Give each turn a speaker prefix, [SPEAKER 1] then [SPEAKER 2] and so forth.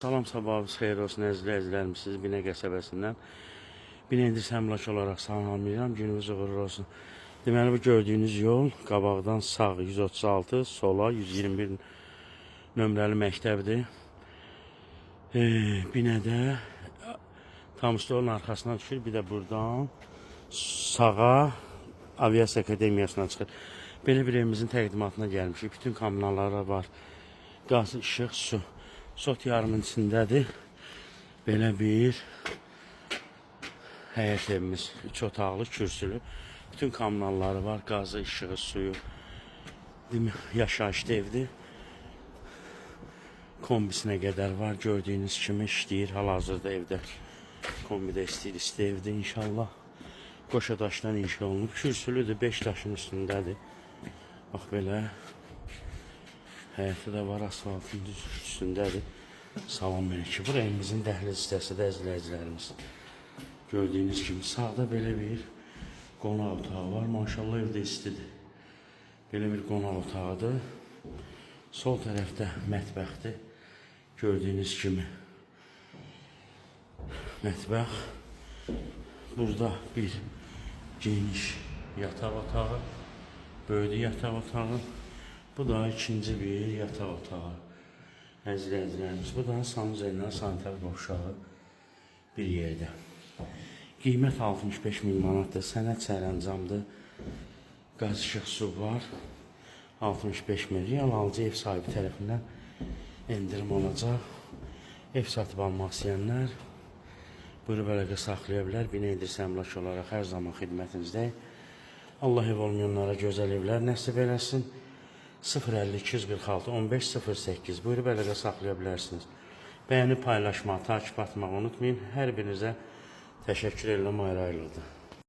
[SPEAKER 1] Salam, sabahınız xeyir olsun əziz izləyicilərimiz. Siz Binə qəsəbəsindən Binə səmlak olaraq salamlayıram. Gününüz uğurlu olsun. Deməli, bu gördüyünüz yol qabaqdan sağ 136, sola 121 nömrəli məktəbdir. Binədə tam stolun arxasına düşür. Bir də buradan sağa Aviasiya Akademiyasına çıxır. Belə bir evimizin təqdimatına gəlmişik. Bütün kommunalları var. Qaz, işıq, su. Sot yarımın içindədir. Belə bir həyət evimiz. 3 otaqlı, kürsülü. Bütün kommunalları var. Qazı, işığı, suyu. Yaşayışlı evdir. Kombisinə qədər var. Gördüyünüz kimi işləyir. Hal-hazırda evdə. Kombidə istəyir evdir inşallah. Qoşa daşdan inşa olunub. Kürsülüdür. 5 daşın üstündədir. Bax belə. Həyəti də var, asfaltın üstündədir. Salam məliki. Bu evimizin dəhliz hissəsidir əzizlərimiz. Gördüyünüz kimi sağda belə bir qonaq otağı var. Maşallah evdə istidir. Belə bir qonaq otağıdır. Sol tərəfdə mətbəxdir. Gördüyünüz kimi mətbəx. Burada bir geniş yataq otağı. Böyüdü yataq otağı. Bu da ikinci bir yataq otağı. Əzizlərimiz, bu da sanuzellə sanitar boşağı bir yerdə. Qiymət 65 min manatdır. Sənəd sərəncamdır. Qaz, işıq, su var. 65 min real alıcı ev sahibi tərəfindən endirim olacaq. Ev satıb almaq istəyənlər buyurub əlaqə saxlaya bilər. Binə əmlak olaraq hər zaman xidmətinizdəyik. Allah ev olmayanlara gözəl evlər nəsib eləsin. 050-246 1508 buyurub əlaqə saxlaya bilərsiniz. Bəyənib paylaşmağı, takip atmağı unutmayın. Hər birinizə təşəkkür edirəm ayrı-ayrılıqda.